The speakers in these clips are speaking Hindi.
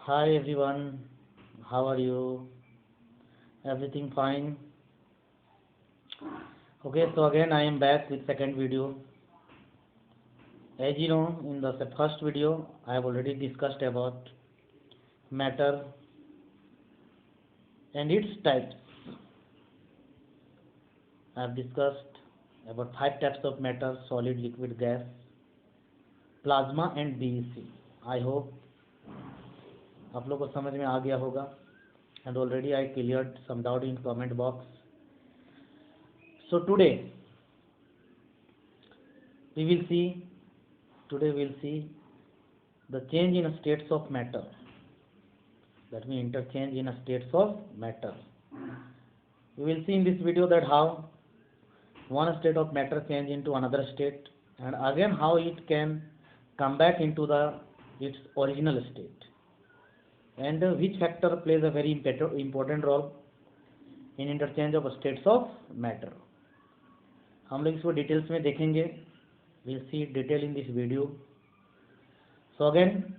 Hi everyone, how are you? Everything fine? Okay, so again I am back with second video. As you know, in the first video I have already discussed about matter and its types. I have discussed about 5 types of matter: solid, liquid, gas, plasma and BEC. I hope आप लोग को समझ में आ गया होगा. And already I cleared some doubt in comment box. So today we will see the change in states of matter. That means interchange in states of matter. We will see in this video that how one state of matter change into another state, and again how it can come back into its original state, and which factor plays a very important role in interchange of states of matter. हम लोग इसको डिटेल्स में देखेंगे. We'll see detail in this video. So again,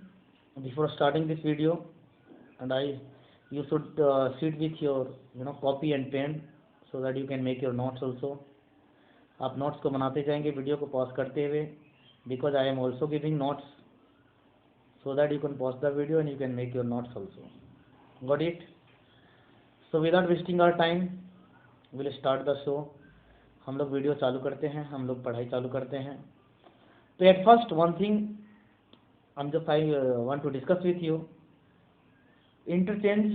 before starting this video, and you should sit with your copy and pen so that you can make your notes also. आप नोट्स को बनाते जाएंगे वीडियो को पॉज करते हुए, because I am also giving notes, so that you can pause the video and you can make your notes also. Got it? So without wasting our time, we'll start the show. हम लोग वीडियो चालू करते हैं, हम लोग पढ़ाई चालू करते हैं. तो at first one thing I want to discuss with you: interchange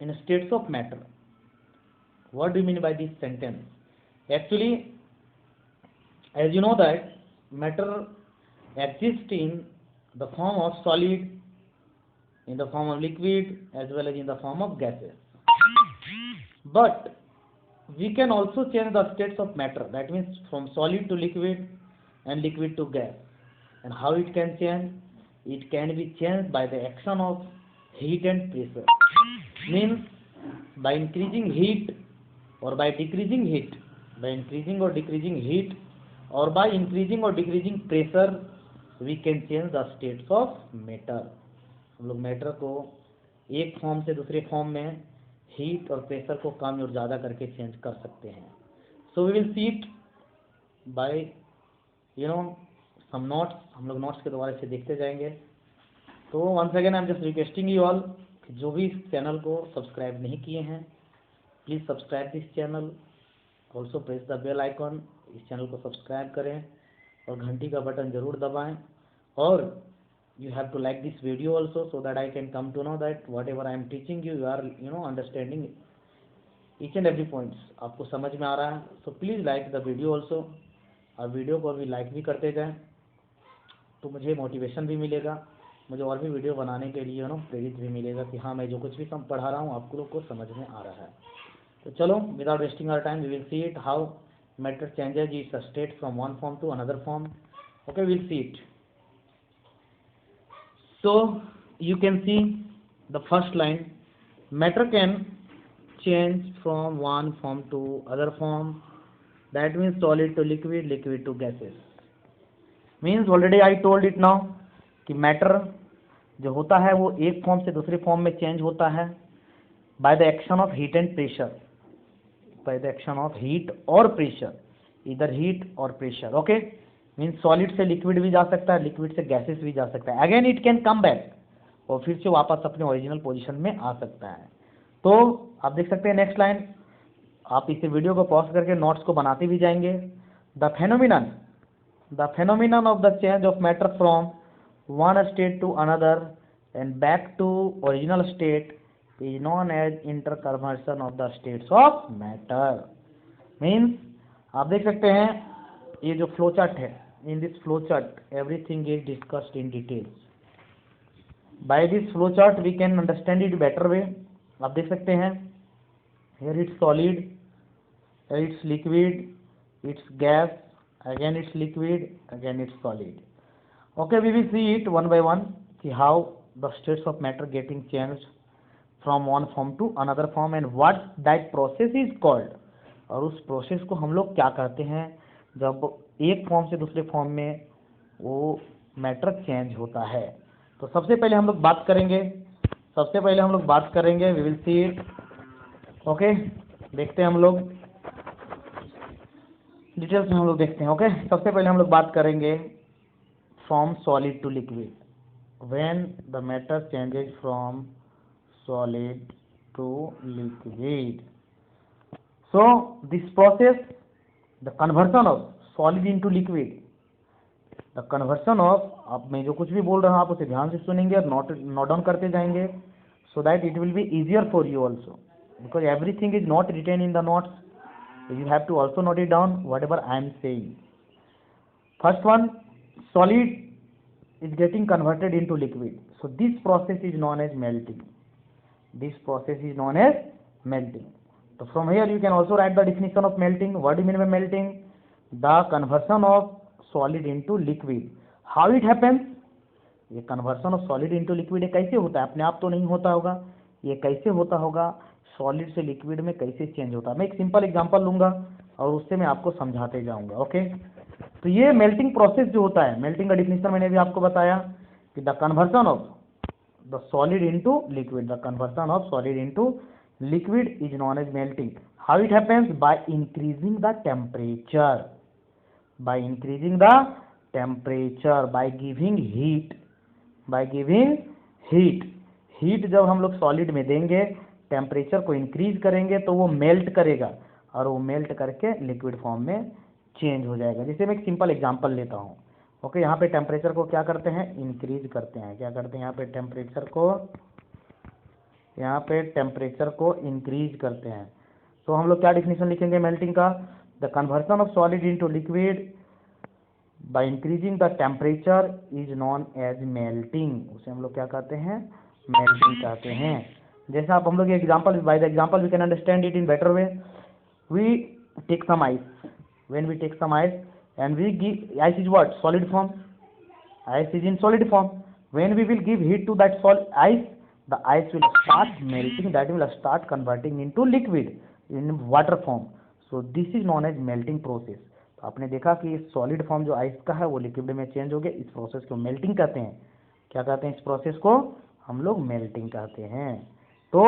in states of matter. What do you mean by this sentence? Actually, as you know that matter exists in the form of solid, in the form of liquid, as well as in the form of gases. But we can also change the states of matter. That means from solid to liquid and liquid to gas. And how it can change? It can be changed by the action of heat and pressure. Means by increasing heat or by decreasing heat, by increasing or decreasing heat, or by increasing or decreasing pressure, we can change the states of matter. हम लोग मैटर को एक फॉर्म से दूसरे फॉर्म में हीट और प्रेशर को कम और ज़्यादा करके चेंज कर सकते हैं. So we will see it by some notes. हम लोग नोट्स के द्वारा से देखते जाएंगे. तो once again I am just requesting you all, जो भी इस चैनल को सब्सक्राइब नहीं किए हैं, please subscribe this channel. Also press the bell icon. इस चैनल को सब्सक्राइब करें और घंटी का बटन ज़रूर दबाएं. और you have to like this video also, so that I can come to know that whatever I am teaching you, you are understanding each and every points. आपको समझ में आ रहा है. So please like the video also. और वीडियो को भी लाइक भी करते जाएं, तो मुझे मोटिवेशन भी मिलेगा, मुझे और भी वीडियो बनाने के लिए प्रेरित भी मिलेगा कि हाँ मैं जो कुछ भी पढ़ा रहा हूँ आप लोग को समझ में आ रहा है. तो चलो, without wasting our time, we will see it how matter changes its state from one form to another form. Okay, will see it. So you can see the first line: matter can change from one form to other form. That means solid to liquid, liquid to gases. Means already I told it now कि matter जो होता है वो एक फॉर्म से दूसरे फॉर्म में चेंज होता है by the action of heat and pressure. By the action of heat or pressure, either heat or pressure. Okay. Means solid से लिक्विड भी जा सकता है, लिक्विड से गैसेस भी जा सकता है. Again it can come back, और फिर से वापस अपने ओरिजिनल पोजीशन में आ सकता है. तो आप देख सकते हैं नेक्स्ट लाइन. आप इस वीडियो को पॉज करके नोट्स को बनाते भी जाएंगे. The phenomenon of the change of matter from one state to another and back to original state is known as interconversion of the states of matter. Means आप देख सकते हैं ये जो फ्लो चार्ट है, in this flow chart everything is discussed in details. By this flow chart we can understand it better way. आप देख सकते हैं here it's solid, here it's liquid, it's gas, again it's liquid, again it's solid. Okay, we will see it one by one, see how the states of matter getting changed from one form to another form and what that process is called. और उस प्रोसेस को हम लोग क्या कहते हैं जब एक फॉर्म से दूसरे फॉर्म में वो मैटर चेंज होता है. तो सबसे पहले हम लोग बात करेंगे सबसे पहले हम लोग बात करेंगे, we will see it, okay. देखते हैं हम लोग डिटेल्स में, हम लोग देखते हैं, ओके। सबसे पहले हम लोग बात करेंगे from solid to liquid, when the matter changes from solid to liquid. So this process, the conversion of solid into liquid, the conversion of, अब मैं जो कुछ भी बोल रहा हूँ आप उसे ध्यान से सुनेंगे और नोट डाउन करते जाएंगे, so that it will be easier for you also, because everything is not written in the notes, you have to also note it down whatever I am saying. First one, solid is getting converted into liquid, so this process is known as melting. This process is known as melting. So from here you can also write the definition of melting. What do you mean by melting? The conversion of solid into liquid. How it happens? ये conversion of solid into liquid ये कैसे होता है? अपने आप तो नहीं होता होगा, ये कैसे होता होगा? सॉलिड से लिक्विड में कैसे चेंज होता है? मैं एक सिंपल एग्जांपल लूंगा और उससे मैं आपको समझाते जाऊंगा, ओके। तो ये मेल्टिंग प्रोसेस जो होता है, मेल्टिंग का डिफिनेशन मैंने भी आपको बताया कि the conversion of the solid into liquid, the conversion of solid into liquid is known as melting. How it happens? By increasing the temperature, by increasing the temperature, by giving heat, by giving heat. Heat जब हम लोग सॉलिड में देंगे, टेम्परेचर को इंक्रीज करेंगे तो वो मेल्ट करेगा और वो मेल्ट करके लिक्विड फॉर्म में चेंज हो जाएगा. जैसे मैं एक सिंपल एग्जांपल लेता हूँ, ओके। यहाँ पे टेम्परेचर को क्या करते हैं? इंक्रीज करते हैं. क्या करते हैं? यहाँ पे टेम्परेचर को इंक्रीज करते हैं. तो हम लोग क्या डिफिनेशन लिखेंगे मेल्टिंग का? The conversion of solid into liquid by increasing the temperature is known as melting. उसे हम लोग क्या कहते हैं? मेल्टिंग कहते हैं. जैसे आप हम लोग example, by the example we can understand it in better way. We take some ice, when we take some ice and we give, ice is what? Solid form. Ice is in solid form. When we will give heat to that ice, the ice will start melting, that will start converting into liquid in water form. So this is known as melting process. तो आपने देखा कि सॉलिड फॉर्म जो आइस का है वो लिक्विड में चेंज हो गया. इस प्रोसेस को मेल्टिंग कहते हैं. क्या कहते हैं? इस प्रोसेस को हम लोग मेल्टिंग कहते हैं. तो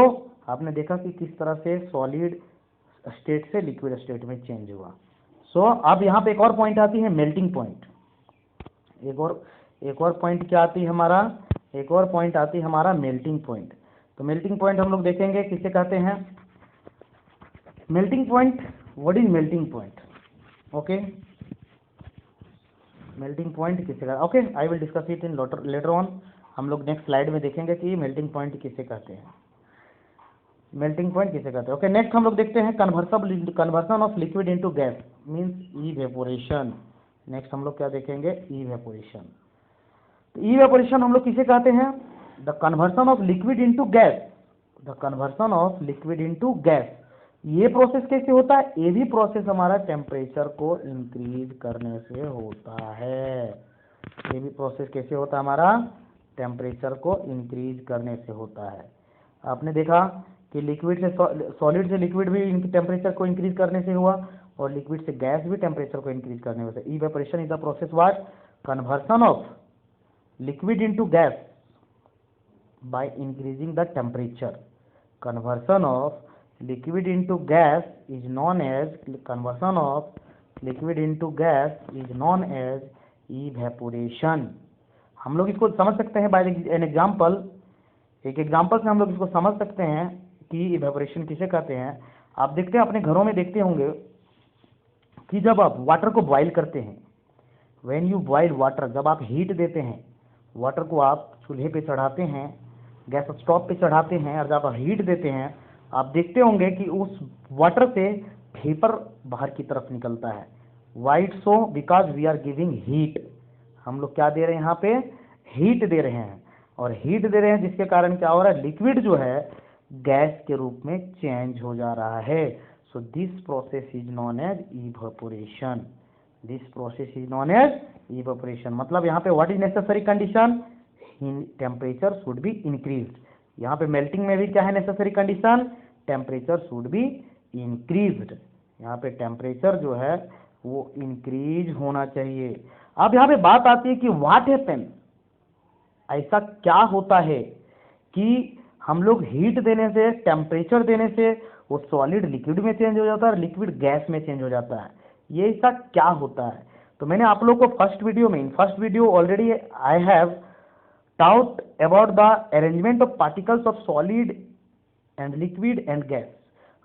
आपने देखा कि किस तरह से सॉलिड स्टेट से लिक्विड स्टेट में चेंज हुआ. सो अब यहाँ पे एक और पॉइंट आती है, मेल्टिंग पॉइंट. एक और पॉइंट क्या आती है हमारा? एक और पॉइंट आती है हमारा मेल्टिंग पॉइंट. तो मेल्टिंग पॉइंट हम लोग देखेंगे किसे कहते हैं. Melting point, what is melting point? Okay, melting point किसे कहते हैं? Okay, I will discuss it in later on. हम लोग नेक्स्ट स्लाइड में देखेंगे कि मेल्टिंग पॉइंट किसे कहते हैं, मेल्टिंग पॉइंट किसे कहते हैं. ओके, नेक्स्ट हम लोग देखते हैं conversion of liquid into gas, means evaporation. Next हम लोग क्या देखेंगे? इवेपोरेशन. तो इवेपोरेशन हम लोग किसे कहते हैं? The conversion of liquid into gas. The conversion of liquid into gas. ये प्रोसेस कैसे होता है? ये भी प्रोसेस हमारा टेम्परेचर को इंक्रीज करने से होता है. ये भी प्रोसेस कैसे होता है हमारा? टेम्परेचर को इंक्रीज करने से होता है. आपने देखा कि लिक्विड से सॉलिड से लिक्विड भी टेम्परेचर को इंक्रीज करने से हुआ और लिक्विड से गैस भी टेम्परेचर को इंक्रीज करने से. Evaporation is the process what? Conversion of liquid into gas by increasing the temperature. Conversion of liquid into gas is known as evaporation. हम लोग इसको समझ सकते हैं बाय एन एग्जाम्पल. एक एग्जाम्पल से हम लोग इसको समझ सकते हैं कि इवेपोरेशन किसे कहते हैं. आप देखते हैं, अपने घरों में देखते होंगे कि जब आप वाटर को बॉईल करते हैं, व्हेन यू बॉईल वाटर, जब आप हीट देते हैं, वाटर को आप चूल्हे पे चढ़ाते हैं, गैस स्टोव पे चढ़ाते हैं और जब आप हीट देते हैं, आप देखते होंगे कि उस वाटर से वेपर बाहर की तरफ निकलता है. Wait so because we are giving heat. हम लोग क्या दे रहे हैं? यहाँ पे हीट दे रहे हैं. और हीट दे रहे हैं जिसके कारण क्या हो रहा है? लिक्विड जो है गैस के रूप में चेंज हो जा रहा है. So this process is known as evaporation. This process is known as evaporation. मतलब यहाँ पे what is necessary condition? Temperature should be increased. यहाँ पे मेल्टिंग में भी क्या है necessary condition? Temperature should be increased. यहाँ पे टेम्परेचर जो है वो इंक्रीज होना चाहिए. अब यहाँ पे बात आती है कि व्हाट हैपेंस, ऐसा क्या होता है कि हम लोग हीट देने से, टेम्परेचर देने से वो सॉलिड लिक्विड में चेंज हो जाता है और लिक्विड गैस में चेंज हो जाता है। ये ऐसा क्या होता है? तो मैंने आप लोग को first video already I have taut about the arrangement of particles of solid and liquid and gas.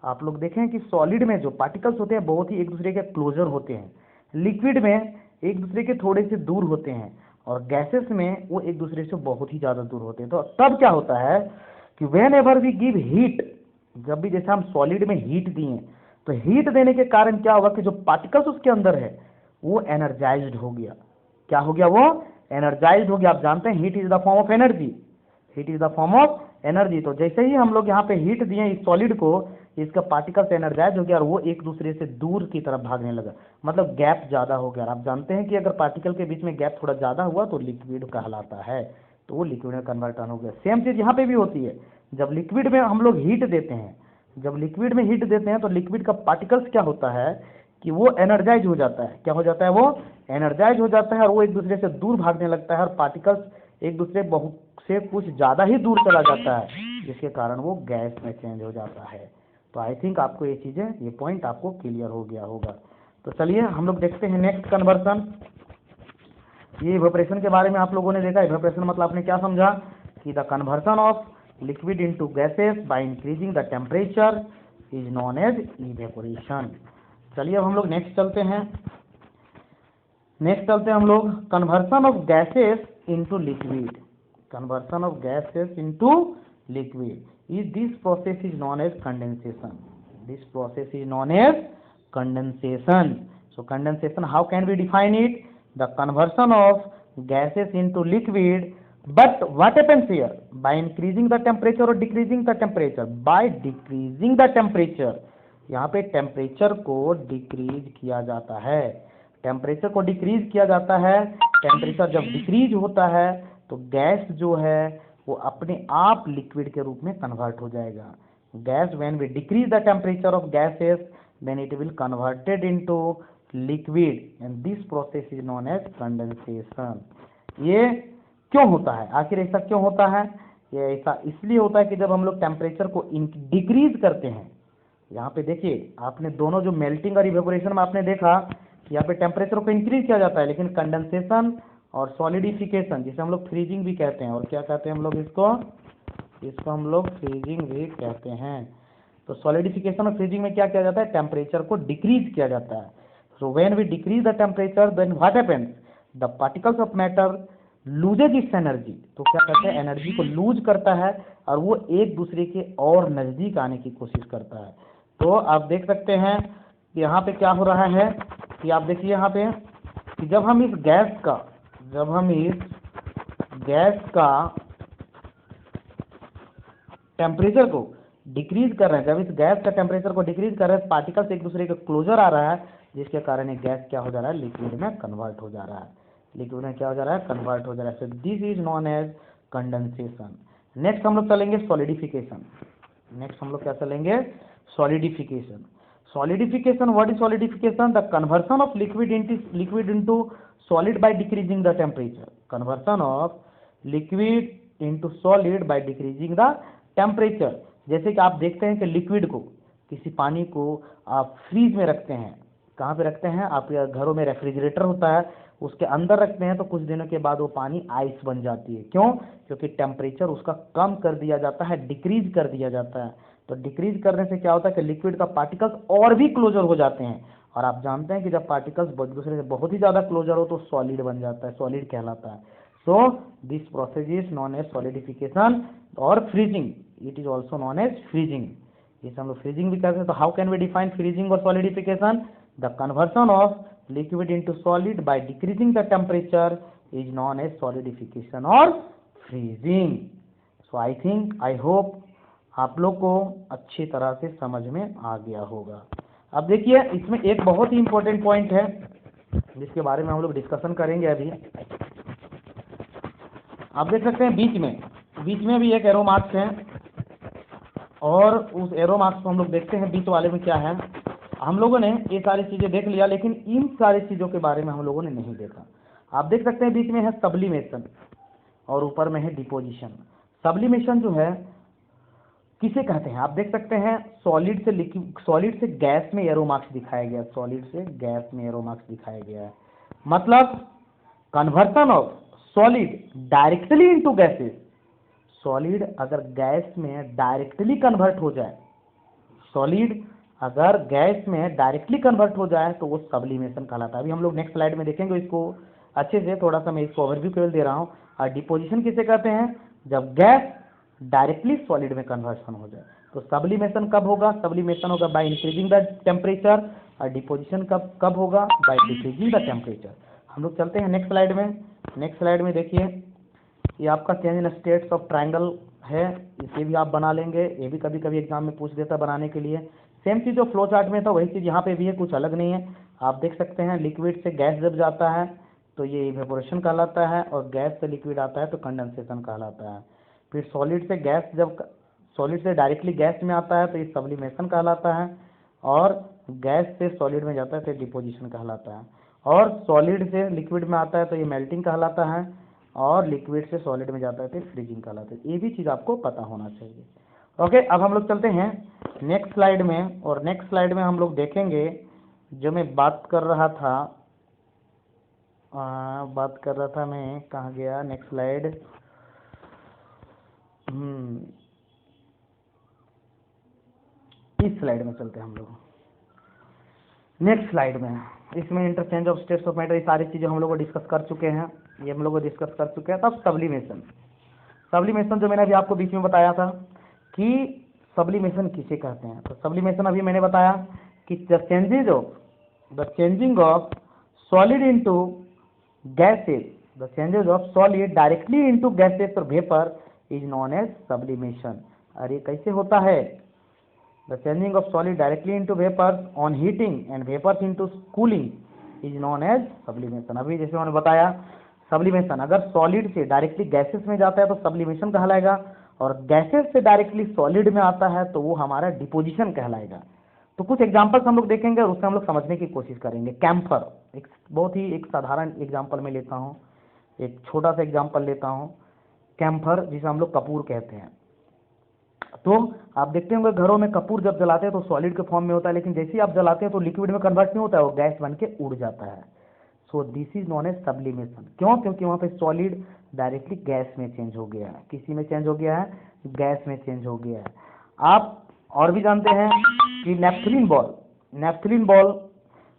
आप लोग देखें कि सॉलिड में जो पार्टिकल्स होते हैं बहुत ही एक दूसरे के क्लोजर होते हैं, लिक्विड में एक दूसरे के थोड़े से दूर होते हैं, और गैसेस में वो एक दूसरे से बहुत ही ज़्यादा दूर होते हैं। तो तब क्या होता है कि whenever we give heat, जब भी जैसे हम सॉलिड में हीट दिए तो हीट देने के कारण क्या हुआ कि जो पार्टिकल्स उसके अंदर है वो एनर्जाइज्ड हो गया। क्या हो गया? वो एनर्जाइज्ड हो गया। आप जानते हैं heat is the form of energy, heat is the form of energy. तो जैसे ही हम लोग यहाँ पे हीट दिए इस सॉलिड को, इसका पार्टिकल्स एनर्जाइज हो गया और वो एक दूसरे से दूर की तरफ भागने लगा, मतलब गैप ज़्यादा हो गया। आप जानते हैं कि अगर पार्टिकल के बीच में गैप थोड़ा ज़्यादा हुआ तो लिक्विड कहलाता है, तो वो लिक्विड में कन्वर्ट हो गया। सेम चीज़ यहाँ पे भी होती है। जब लिक्विड में हम लोग हीट देते हैं, जब लिक्विड में हीट देते हैं तो लिक्विड का पार्टिकल्स क्या होता है कि वो एनर्जाइज हो जाता है। क्या हो जाता है? वो एनर्जाइज हो जाता है और वो एक दूसरे से दूर भागने लगता है और पार्टिकल्स एक दूसरे बहुत से कुछ ज़्यादा ही दूर चला जाता है, जिसके कारण वो गैस में चेंज हो जाता है। तो आई थिंक आपको ये चीज़ें, ये पॉइंट आपको क्लियर हो गया होगा। तो चलिए हम लोग देखते हैं नेक्स्ट कन्वर्सन। ये इवेपोरेशन के बारे में आप लोगों ने देखा। इवेपोरेशन मतलब आपने क्या समझा कि the conversion of liquid into gases by increasing the temperature is known as evaporation. चलिए अब हम लोग नेक्स्ट चलते हैं हम लोग conversion of gases into liquid. Conversion of gases into liquid is this process is known as condensation. This process is known as condensation. So condensation, how can we define it? The conversion of gases into liquid, but what happens here? By increasing the temperature or decreasing the temperature? By decreasing the temperature. यहाँ पे टेम्परेचर को डिक्रीज किया जाता है। टेम्परेचर को डिक्रीज किया जाता है। टेम्परेचर जब डिक्रीज होता है तो गैस जो है वो अपने आप लिक्विड के रूप में कन्वर्ट हो जाएगा। Gas, when we decrease the temperature of gases then it will converted into liquid and this process is known as condensation. ये क्यों होता है? आखिर ऐसा क्यों होता है? ये ऐसा इसलिए होता है कि जब हम लोग टेम्परेचर को डिक्रीज करते हैं, यहाँ पे देखिए आपने दोनों जो मेल्टिंग और इवेपोरेशन में आपने देखा कि यहाँ पे टेम्परेचर को इंक्रीज किया जाता है, लेकिन कंडेंसेशन और सॉलिडिफिकेशन, जिसे हम लोग फ्रीजिंग भी कहते हैं, और क्या कहते हैं हम लोग इसको हम लोग फ्रीजिंग भी कहते हैं। तो सॉलिडिफिकेशन और फ्रीजिंग में क्या किया जाता है? टेम्परेचर को डिक्रीज किया जाता है। So when we decrease the temperature, then what happens? The particles of matter loses its energy. तो क्या करता है? एनर्जी को लूज करता है और वो एक दूसरे के और नज़दीक आने की कोशिश करता है। तो आप देख सकते हैं यहाँ पे क्या हो रहा है कि आप देखिए यहाँ पे कि जब हम इस गैस का टेम्परेचर को डिक्रीज कर रहे हैं, जब इस गैस का टेम्परेचर को डिक्रीज कर रहे हैं, पार्टिकल्स एक दूसरे के क्लोजर आ रहा है, जिसके कारण ये गैस क्या हो जा रहा है? लिक्विड में कन्वर्ट हो जा रहा है। लिक्विड में क्या हो जा रहा है? कन्वर्ट हो जा रहा है। So this is known as condensation. Next हम लोग चलेंगे सॉलिडिफिकेशन। नेक्स्ट हम लोग क्या चलेंगे? Solidification. Solidification, what is solidification? The conversion of liquid into solid by decreasing the temperature. Conversion of liquid into solid by decreasing the temperature. जैसे कि आप देखते हैं कि लिक्विड को, किसी पानी को आप फ्रीज में रखते हैं। कहाँ पे रखते हैं? आपके घरों में रेफ्रिजरेटर होता है, उसके अंदर रखते हैं, तो कुछ दिनों के बाद वो पानी आइस बन जाती है। क्यों? क्योंकि टेम्परेचर उसका कम कर दिया जाता है, डिक्रीज कर दिया जाता है। तो डिक्रीज करने से क्या होता है कि लिक्विड का पार्टिकल्स और भी क्लोजर हो जाते हैं, और आप जानते हैं कि जब पार्टिकल्स एक दूसरे से बहुत ही ज़्यादा क्लोजर हो तो सॉलिड बन जाता है, सॉलिड कहलाता है। So this process is known as solidification और freezing. It is also known as freezing. इसे हम लोग फ्रीजिंग भी करते हैं। तो how can we define freezing और solidification? The conversion of liquid into solid by decreasing the temperature is known as solidification or freezing. So I think, I hope आप लोग को अच्छी तरह से समझ में आ गया होगा। अब देखिए इसमें एक बहुत ही इंपॉर्टेंट पॉइंट है जिसके बारे में हम लोग डिस्कशन करेंगे अभी। आप देख सकते हैं बीच में भी एक एरो मार्क्स है, और उस एरो मार्क्स को हम लोग देखते हैं बीच वाले में क्या है। हम लोगों ने ये सारी चीज़ें देख लिया, लेकिन इन सारी चीज़ों के बारे में हम लोगों ने नहीं देखा। आप देख सकते हैं बीच में है सब्लिमेशन और ऊपर में है डिपोजिशन। सब्लिमेशन जो है किसे कहते हैं? आप देख सकते हैं सॉलिड से लिक्विड, सॉलिड से गैस में एरो मार्क्स दिखाया गया, सॉलिड से गैस में एरो मार्क्स दिखाया गया है। मतलब conversion of solid directly into gases, solid अगर गैस में डायरेक्टली कन्वर्ट हो जाए, सॉलिड अगर गैस में डायरेक्टली कन्वर्ट हो जाए तो वो सब्लिमेशन कहलाता है। अभी हम लोग नेक्स्ट स्लाइड में देखेंगे इसको अच्छे से, थोड़ा सा मैं इसको ओवरव्यू केवल दे रहा हूँ। और डिपोजिशन किसे कहते हैं? जब गैस डायरेक्टली सॉलिड में कन्वर्शन हो जाए। तो सब्लिमेशन कब होगा? सब्लिमेशन होगा बाय इंक्रीजिंग द टेम्परेचर, और डिपोजिशन कब कब होगा? Bye decreasing the temperature. हम लोग चलते हैं नेक्स्ट स्लाइड में। नेक्स्ट स्लाइड में देखिए, ये आपका change in states of triangle है, इसे भी आप बना लेंगे, ये भी कभी कभी एग्जाम में पूछ देता बनाने के लिए। सेम चीज़ जो फ्लो चार्ट में था वही चीज़ यहाँ पे भी है, कुछ अलग नहीं है। आप देख सकते हैं लिक्विड से गैस जब जाता है तो ये इवेपोरेशन कहलाता है, और गैस से लिक्विड आता है तो कंडेंसेशन कहलाता है। फिर सॉलिड से गैस, जब सॉलिड से डायरेक्टली गैस में आता है तो ये सब्लिमेशन कहलाता है, और गैस से सॉलिड में जाता है तो डिपोजिशन कहलाता है, और सॉलिड से लिक्विड में आता है तो ये मेल्टिंग कहलाता है, और लिक्विड से सॉलिड में जाता है तो फ्रीजिंग कहलाता है। ये भी चीज़ आपको पता होना चाहिए। ओके, अब हम लोग चलते हैं नेक्स्ट स्लाइड में, और नेक्स्ट स्लाइड में हम लोग देखेंगे जो मैं बात कर रहा था, मैं कहाँ गया? नेक्स्ट स्लाइड, इस स्लाइड में चलते हैं हम लोग नेक्स्ट स्लाइड में। इसमें interchange of states of matter, ये सारी चीज़ें हम लोग डिस्कस कर चुके हैं, ये हम लोग डिस्कस कर चुके हैं। तब सब्लिमेशन, सब्लिमेशन जो मैंने अभी आपको बीच में बताया था कि सब्लिमेशन किसे कहते हैं। तो सब्लिमेशन अभी मैंने बताया कि the changing of solid into gases, the changes of solid directly into gases और vapour is known as sublimation. और ये कैसे होता है? The changing of solid directly into vapours on heating and vapours into cooling is known as sublimation. अभी जैसे मैंने बताया, सब्लिमेशन अगर सॉलिड से डायरेक्टली गैसेस में जाता है तो सब्लिमेशन कहलाएगा, और गैसेस से डायरेक्टली सॉलिड में आता है तो वो हमारा डिपोजिशन कहलाएगा। तो कुछ एग्जांपल्स हम लोग देखेंगे और उससे हम लोग समझने की कोशिश करेंगे। कैम्फर एक बहुत ही एक साधारण एग्जांपल में लेता हूँ, एक छोटा सा एग्जांपल लेता हूँ। कैम्फर जिसे हम लोग कपूर कहते हैं, तो आप देखते होंगे घरों में कपूर जब जलाते हैं तो सॉलिड के फॉर्म में होता है, लेकिन जैसे ही आप जलाते हैं तो लिक्विड में कन्वर्ट नहीं होता है, वो गैस बन के उड़ जाता है। So this is known as sublimation. क्यों? क्योंकि वहाँ पे सॉलिड डायरेक्टली गैस में चेंज हो गया है। किसी में चेंज हो गया है? गैस में चेंज हो गया है। आप और भी जानते हैं कि नेफ्थलीन बॉल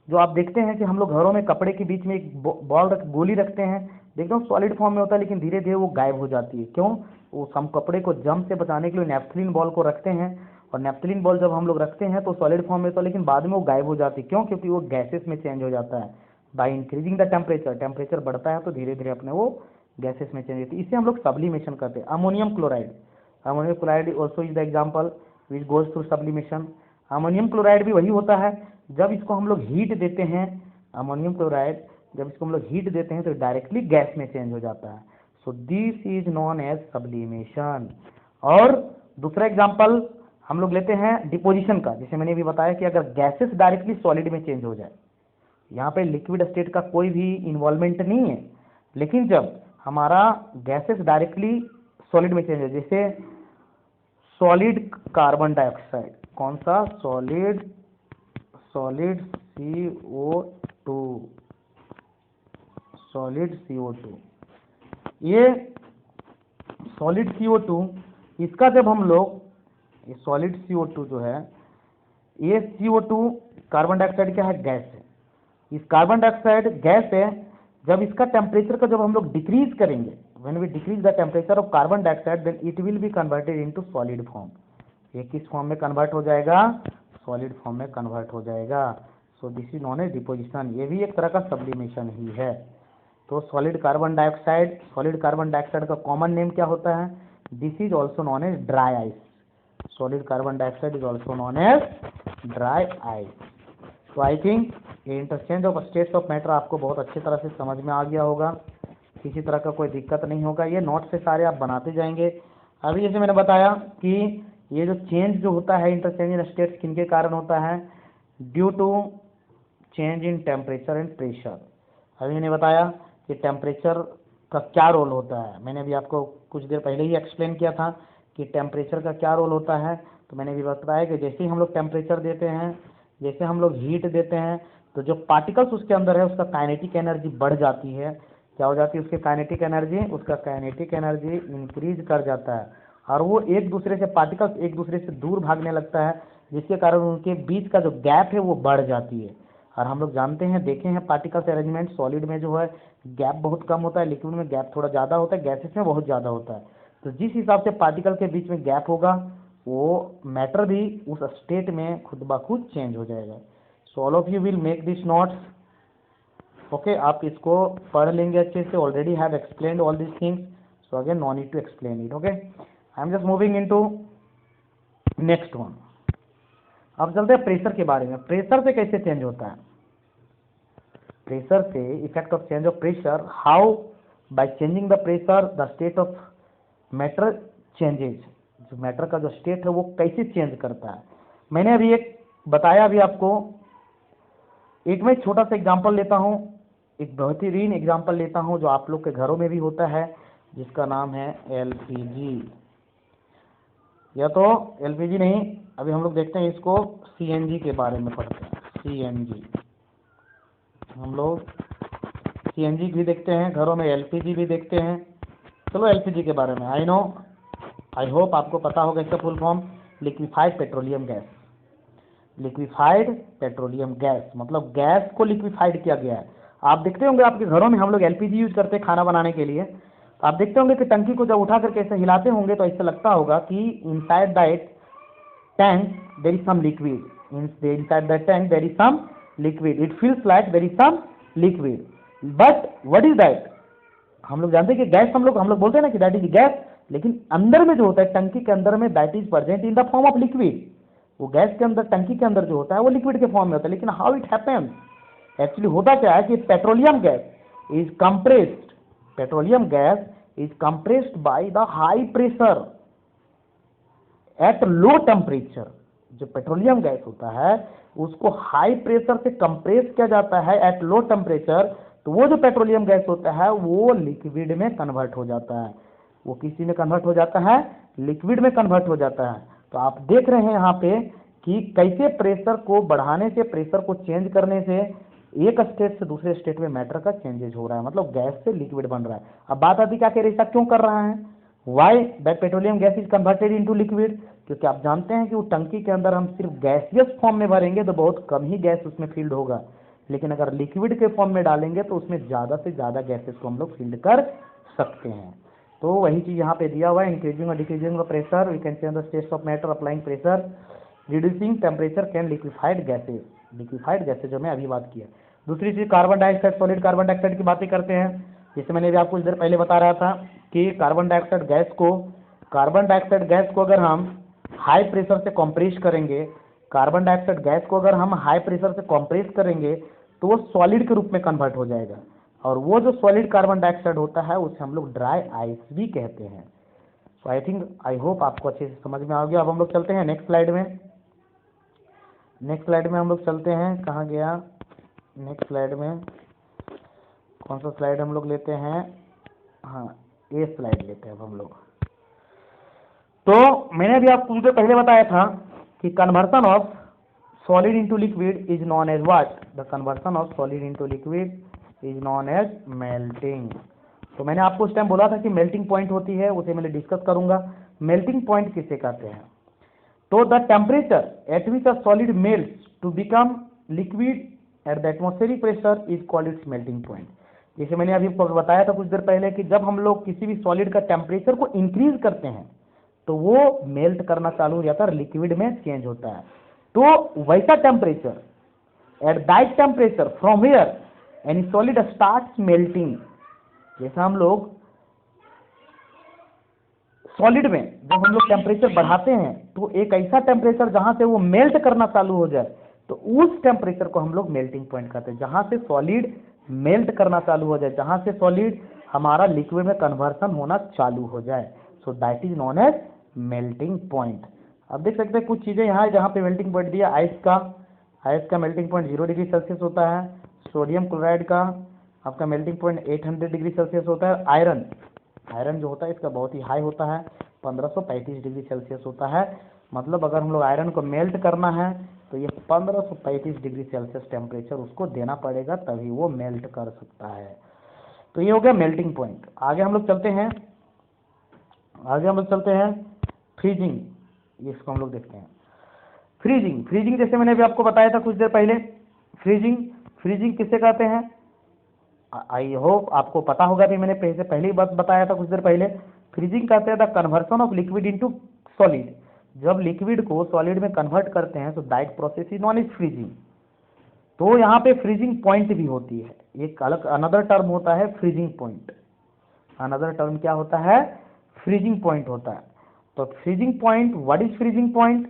जो आप देखते हैं कि हम लोग घरों में कपड़े के बीच में एक गोली रखते हैं, देखते हो सॉलिड फॉर्म में होता है लेकिन धीरे धीरे वो गायब हो जाती है। क्यों? वो हम कपड़े को जम से बचाने के लिए नेफ्थलीन बॉल को रखते हैं, और नेफ्थलीन बॉल जब हम लोग रखते हैं तो सॉलिड फॉर्म में तो, लेकिन बाद में वो गायब हो जाती है। क्यों? क्योंकि वो गैसेस में चेंज हो जाता है। बाय इंक्रीजिंग द टेम्परेचर बढ़ता है तो धीरे धीरे अपने वो गैसेस में चेंज होती है। इसे हम लोग सब्लिमेशन करते हैं। Ammonium chloride also is the example which goes through sublimation. Ammonium chloride भी वही होता है, जब इसको हम लोग हीट देते हैं, अमोनियम क्लोराइड जब इसको हम लोग हीट देते हैं तो डायरेक्टली गैस में चेंज हो जाता है। So this is known as sublimation. और दूसरा एग्जांपल हम लोग लेते हैं डिपोजिशन का, जैसे मैंने भी बताया कि अगर गैसेस डायरेक्टली सॉलिड में चेंज हो जाए, यहाँ पे लिक्विड स्टेट का कोई भी इन्वॉल्वमेंट नहीं है, लेकिन जब हमारा गैसेस डायरेक्टली सॉलिड में चेंज हो, जैसे सॉलिड कार्बन डाइऑक्साइड, कौन सा? सॉलिड CO2, ये सॉलिड CO2, इसका जब हम लोग, ये सॉलिड CO2 जो है, ये CO2 कार्बन डाइऑक्साइड क्या है? गैस है। इस कार्बन डाइऑक्साइड गैस है, जब इसका टेम्परेचर का जब हम लोग डिक्रीज करेंगे, when we decrease the temperature of carbon dioxide then it will be converted into solid form. ये किस फॉर्म में कन्वर्ट हो जाएगा? सॉलिड फॉर्म में कन्वर्ट हो जाएगा। So this is known as deposition. ये भी एक तरह का सब्लिमेशन ही है। तो सॉलिड कार्बन डाइऑक्साइड का कॉमन नेम क्या होता है? This is also known as dry ice. Solid carbon dioxide is also known as dry ice. तो आई थिंक ये interchange of states of matter आपको बहुत अच्छी तरह से समझ में आ गया होगा, किसी तरह का कोई दिक्कत नहीं होगा। ये नोट से सारे आप बनाते जाएंगे। अभी जैसे मैंने बताया कि ये जो चेंज जो होता है इंटरचेंज इन स्टेट्स किनके कारण होता है? Due to change in temperature and pressure. अभी मैंने बताया कि टेम्परेचर का क्या रोल होता है, मैंने अभी आपको कुछ देर पहले ही एक्सप्लेन किया था कि टेम्परेचर का क्या रोल होता है। तो मैंने भी बताया कि जैसे ही हम लोग टेम्परेचर देते हैं, जैसे हम लोग हीट देते हैं, तो जो पार्टिकल्स उसके अंदर है उसका काइनेटिक एनर्जी बढ़ जाती है। क्या हो जाती है उसकी काइनेटिक एनर्जी? उसका काइनेटिक एनर्जी इंक्रीज कर जाता है और वो एक दूसरे से पार्टिकल्स एक दूसरे से दूर भागने लगता है, जिसके कारण उनके बीच का जो गैप है वो बढ़ जाती है। और हम लोग जानते हैं, देखे हैं पार्टिकल्स अरेंजमेंट, सॉलिड में जो है गैप बहुत कम होता है, लिक्विड में गैप थोड़ा ज़्यादा होता है, गैसेस में बहुत ज़्यादा होता है। तो जिस हिसाब से पार्टिकल के बीच में गैप होगा, वो मैटर भी उस स्टेट में खुद ब खुद चेंज हो जाएगा। So all of you will make this notes, okay. आप इसको पढ़ लेंगे अच्छे से, already have explained all this things, so again no need to explain it, okay. I am just moving into next one. अब चलते हैं प्रेशर के बारे में। प्रेशर से कैसे चेंज होता है? प्रेशर से effect of change of pressure, how by changing the pressure the state of matter changes. जो मैटर का जो स्टेट है वो कैसे चेंज करता है, मैंने अभी एक बताया अभी आपको। एक मैं छोटा सा एग्जांपल लेता हूँ, एक बेहतरीन एग्जांपल लेता हूँ जो आप लोग के घरों में भी होता है, जिसका नाम है एलपीजी। या तो एलपीजी नहीं, अभी हम लोग देखते हैं इसको सीएनजी के बारे में पढ़ते हैं। सीएनजी, हम लोग सीएनजी भी देखते हैं घरों में, एलपीजी भी देखते हैं। चलो एलपीजी के बारे में, आई होप आपको पता होगा इसका full form, liquefied petroleum gas. Liquefied petroleum gas मतलब गैस को लिक्विफाइड किया गया है। आप देखते होंगे आपके घरों में हम लोग एलपीजी यूज करते हैं खाना बनाने के लिए, तो आप देखते होंगे कि टंकी को जब उठा करके ऐसे हिलाते होंगे तो ऐसा लगता होगा कि inside that tank there is some liquid, inside the tank there is some liquid, it feels like there is some liquid, but what is that? हम लोग जानते हैं कि गैस, हम लोग बोलते हैं ना कि दैट इज गैस, लेकिन अंदर में जो होता है टंकी के अंदर में that is present in the form of liquid. वो गैस के अंदर, टंकी के अंदर जो होता है वो लिक्विड के फॉर्म में होता है। लेकिन हाउ इट हैपेंस, एक्चुअली होता क्या है कि petroleum gas is compressed, petroleum gas is compressed by the high pressure at low temperature. जो पेट्रोलियम गैस होता है उसको हाई प्रेशर से कंप्रेस किया जाता है एट लो टेम्परेचर, तो वो जो पेट्रोलियम गैस होता है वो लिक्विड में कन्वर्ट हो जाता है। वो किसी में कन्वर्ट हो जाता है? लिक्विड में कन्वर्ट हो जाता है। तो आप देख रहे हैं यहाँ पे कि कैसे प्रेशर को बढ़ाने से, प्रेशर को चेंज करने से एक स्टेट से दूसरे स्टेट में मैटर का चेंजेज हो रहा है, मतलब गैस से लिक्विड बन रहा है। अब बात आती क्या कह रही है, ऐसा क्यों कर रहा है? Why that petroleum gas is converted into liquid? क्योंकि आप जानते हैं कि वो टंकी के अंदर हम सिर्फ गैसियस फॉर्म में भरेंगे तो बहुत कम ही गैस उसमें फील्ड होगा, लेकिन अगर लिक्विड के फॉर्म में डालेंगे तो उसमें ज़्यादा से ज़्यादा गैसेस को हम लोग फील्ड कर सकते हैं। तो वही चीज़ यहाँ पे दिया हुआ है, इंक्रीजिंग और decreasing the pressure, we can change the states of matter applying pressure, reducing temperature can liquefied gases. Liquefied gases जो मैं अभी बात किया। दूसरी चीज़ carbon dioxide, solid carbon dioxide की बातें करते हैं। जैसे मैंने भी आपको इधर पहले बता रहा था कि कार्बन डाइऑक्साइड गैस को अगर हम हाई प्रेशर से कंप्रेस करेंगे, कार्बन डाइऑक्साइड गैस को अगर हम हाई प्रेशर से कंप्रेस करेंगे तो वो सॉलिड के रूप में कन्वर्ट हो जाएगा, और वो जो सॉलिड कार्बन डाइऑक्साइड होता है उसे हम लोग ड्राई आइस भी कहते हैं। सो आई होप आपको अच्छे से समझ में आ गया। अब हम लोग चलते हैं नेक्स्ट स्लाइड में। नेक्स्ट स्लाइड में हम लोग चलते हैं, कहाँ गया नेक्स्ट स्लाइड में, कौन सा स्लाइड हम लोग लेते हैं? हाँ, ये स्लाइड लेते हैं अब हम लोग। तो मैंने भी आपको मुझे पहले बताया था कि conversion of solid into liquid is known as what? The conversion of solid into liquid is known as melting. तो मैंने आपको उस टाइम बोला था कि मेल्टिंग पॉइंट होती है, उसे मैं डिस्कस करूंगा। मेल्टिंग पॉइंट किसे कहते हैं? तो the temperature at which a solid melts to become liquid at the atmospheric pressure is called its melting point. जैसे मैंने अभी बताया था कुछ देर पहले कि जब हम लोग किसी भी सॉलिड का टेम्परेचर को इंक्रीज करते हैं तो वो मेल्ट करना चालू हो जाता है, लिक्विड में चेंज होता है। तो वैसा temperature, at that temperature from where any solid starts melting. जैसा हम लोग सॉलिड में जब हम लोग टेम्परेचर बढ़ाते हैं तो एक ऐसा टेम्परेचर जहां से वो मेल्ट करना चालू हो जाए, तो उस टेम्परेचर को हम लोग मेल्टिंग पॉइंट कहते हैं। जहां से सॉलिड मेल्ट करना चालू हो जाए, जहां से सॉलिड हमारा लिक्विड में कन्वर्सन होना चालू हो जाए, so that is known as melting point. अब देख सकते हैं कुछ चीजें यहाँ जहाँ पे मेल्टिंग पॉइंट दिया, आइस का मेल्टिंग पॉइंट 0 डिग्री सेल्सियस होता है। सोडियम क्लोराइड का आपका मेल्टिंग पॉइंट 800 डिग्री सेल्सियस होता है। आयरन जो होता है इसका बहुत ही हाई होता है, 1535 डिग्री सेल्सियस होता है। मतलब अगर हम लोग आयरन को मेल्ट करना है तो ये 1535 डिग्री सेल्सियस टेम्परेचर उसको देना पड़ेगा, तभी वो मेल्ट कर सकता है। तो ये हो गया मेल्टिंग पॉइंट। आगे हम लोग चलते हैं, फ्रीजिंग। इसको हम लोग देखते हैं। फ्रीजिंग जैसे मैंने अभी आपको बताया था कुछ देर पहले, फ्रीजिंग किसे कहते हैं? आई होप आपको पता होगा भी, मैंने पहले ही बात बताया था कुछ देर पहले। फ्रीजिंग कहते हैं the conversion of liquid into solid. जब लिक्विड को सॉलिड में कन्वर्ट करते हैं तो that process is non is freezing. तो यहाँ पे फ्रीजिंग पॉइंट भी होती है, एक अलग अनदर टर्म होता है फ्रीजिंग पॉइंट। अनदर टर्म क्या होता है? फ्रीजिंग पॉइंट होता है। तो freezing point, what is freezing point?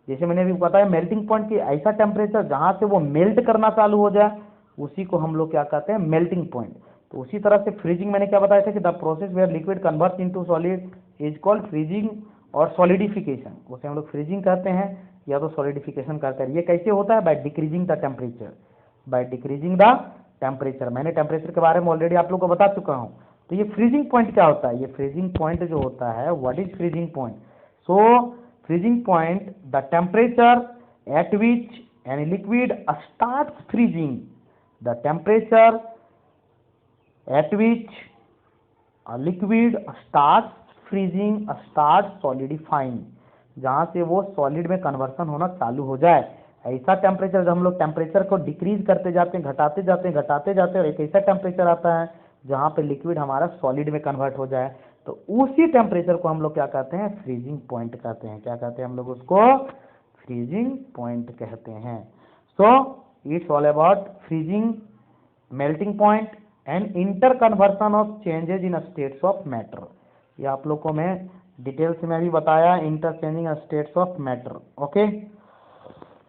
जैसे मैंने अभी बताया मेल्टिंग पॉइंट की ऐसा टेम्परेचर जहां से वो मेल्ट करना चालू हो जाए, उसी को हम लोग क्या कहते हैं? Melting point. तो उसी तरह से फ्रीजिंग मैंने क्या बताया था कि the process where liquid convert into solid is called freezing और सॉलिडिफिकेशन। उसे हम लोग फ्रीजिंग कहते हैं या तो सॉलिडिफिकेशन कहते हैं। ये कैसे होता है? बाय डिक्रीजिंग द टेम्परेचर, मैंने टेम्परेचर के बारे में ऑलरेडी आप लोग को बता चुका हूँ। तो ये फ्रीजिंग पॉइंट क्या होता है? ये फ्रीजिंग पॉइंट जो होता है, what is freezing point? So freezing point the temperature at which any liquid starts freezing, the temperature at which a liquid starts freezing, starts solidifying, जहां से वो सॉलिड में कन्वर्सन होना चालू हो जाए। ऐसा टेम्परेचर, जब हम लोग टेम्परेचर को डिक्रीज करते जाते हैं, घटाते जाते हैं, और एक ऐसा टेम्परेचर आता है जहां पे लिक्विड हमारा सॉलिड में कन्वर्ट हो जाए, तो उसी टेम्परेचर को हम लोग क्या कहते हैं? फ्रीजिंग पॉइंट कहते हैं। क्या कहते हैं हम लोग उसको? फ्रीजिंग पॉइंट कहते हैं। So it's all about freezing, melting point and inter conversion of changes in states of matter. ये आप लोग को मैं डिटेल्स में भी बताया, inter changing states of matter. Okay,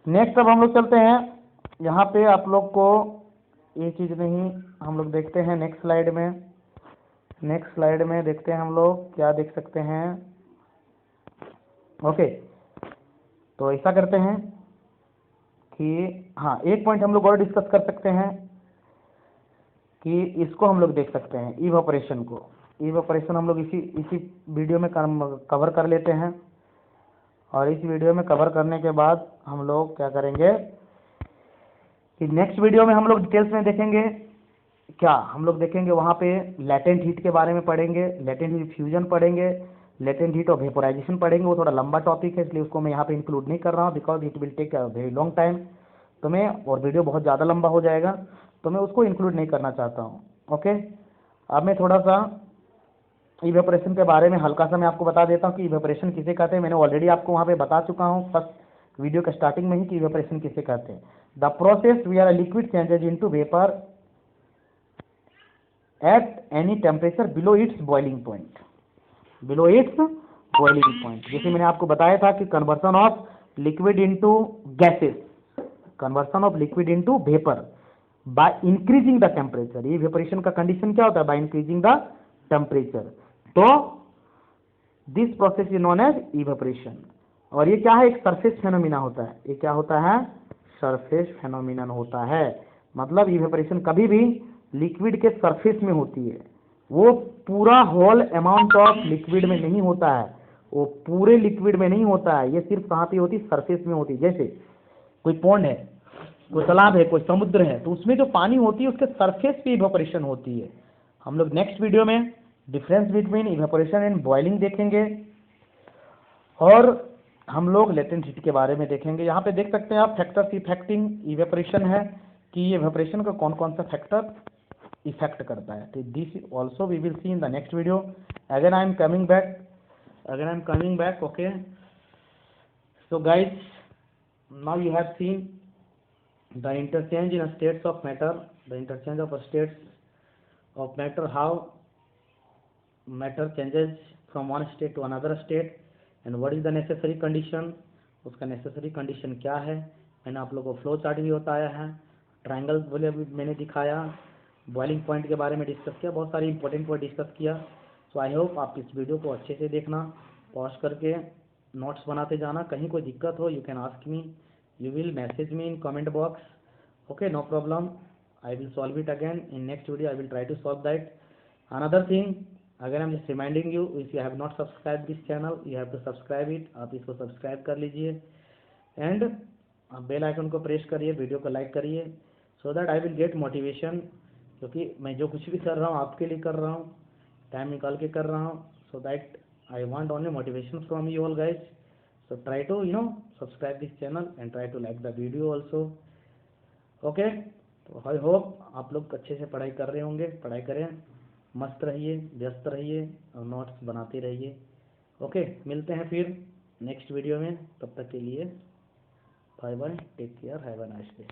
next अब हम लोग चलते हैं। यहाँ पे आप लोग को ये चीज नहीं, हम लोग देखते हैं नेक्स्ट स्लाइड में देखते हैं हम लोग क्या देख सकते हैं। ओके, तो ऐसा करते हैं कि हाँ, एक पॉइंट हम लोग और डिस्कस कर सकते हैं कि इसको हम लोग देख सकते हैं, इवेपोरेशन को। इवेपोरेशन हम लोग इसी वीडियो में कवर कर लेते हैं, और इस वीडियो में कवर करने के बाद हम लोग क्या करेंगे कि नेक्स्ट वीडियो में हम लोग डिटेल्स में देखेंगे। क्या हम लोग देखेंगे? वहाँ पे लेटेंट हीट के बारे में पढ़ेंगे, लेटेंट हीट फ्यूजन पढ़ेंगे, लेटेंट हीट और वेपोराइजेशन पढ़ेंगे। वो थोड़ा लंबा टॉपिक है, इसलिए उसको मैं यहाँ पे इंक्लूड नहीं कर रहा हूँ, because it will take a very long time. तो मैं, और वीडियो बहुत ज़्यादा लंबा हो जाएगा, तो मैं उसको इंक्लूड नहीं करना चाहता हूँ। ओके, अब मैं थोड़ा सा इवेपोरेशन के बारे में हल्का सा मैं आपको बता देता हूँ कि इवेपोरेशन किसे कहते हैं। मैंने ऑलरेडी आपको वहाँ पे बता चुका हूँ फर्स्ट वीडियो के स्टार्टिंग में ही कि इवेपोरेशन किसे कहते हैं। The process where a liquid changes into vapour at any temperature below its boiling point, जैसे मैंने आपको बताया था कि conversion of liquid into gases, conversion of liquid into vapour by increasing the temperature. ये इवेपोरेशन का कंडीशन क्या होता है? By increasing the temperature. तो this process is known as evaporation. और ये क्या है? एक सरफेस फेनोमिना होता है। ये क्या होता है? सरफेस फेनोमिनन होता है। मतलब इवेपोरेशन कभी भी लिक्विड के सरफेस में होती है, वो पूरा होल अमाउंट ऑफ लिक्विड में नहीं होता है, वो पूरे लिक्विड में नहीं होता है। ये सिर्फ कहाँ पे होती है? सरफेस में होती है। जैसे कोई पॉन्ड है, कोई तालाब है, कोई समुद्र है, तो उसमें जो पानी होती है उसके सरफेस पे इवेपोरेशन होती है। हम लोग नेक्स्ट वीडियो में difference between evaporation and boiling देखेंगे, और हम लोग लेटेंट हीट के बारे में देखेंगे। यहाँ पे देख सकते हैं आप फैक्टर्स इफेक्टिंग इवेपोरेशन है कि ये इवेपोरेशन का कौन कौन सा फैक्टर इफेक्ट करता है। तो this also we will see in the next video. Again I am coming back. Okay, so guys, now you have seen the interchange in states of matter, how matter changes from one state to another state, and what is the necessary condition, उसका necessary condition क्या है। मैंने आप लोगों को फ्लो चार्ट भी बताया है, ट्रायंगल बोले भी मैंने दिखाया, बॉइलिंग पॉइंट के बारे में डिस्कस किया, बहुत सारी इंपॉर्टेंट पॉइंट डिस्कस किया। सो आई होप आप इस वीडियो को अच्छे से देखना, पॉज करके नोट्स बनाते जाना। कहीं कोई दिक्कत हो, you can ask me, you will message me in comment box. Okay, no problem, I will solve it again in next video. I will try to solve that. Another thing, अगर हम just reminding you, if you have not subscribe this channel you have to subscribe it, आप इसको सब्सक्राइब कर लीजिए एंड आप बेल आइकन को प्रेस करिए, वीडियो को लाइक करिए, so that I will get motivation, क्योंकि मैं जो कुछ भी कर रहा हूँ आपके लिए कर रहा हूँ, टाइम निकाल के कर रहा हूँ, सो that I want only motivation from you all guys. So try to subscribe this channel and try to like the video also. Okay, तो आई होप आप लोग अच्छे से पढ़ाई कर रहे होंगे, पढ़ाई करें, मस्त रहिए, व्यस्त रहिए और नोट्स बनाते रहिए. ओके, मिलते हैं फिर नेक्स्ट वीडियो में, तब तक के लिए bye bye, take care, have a nice day.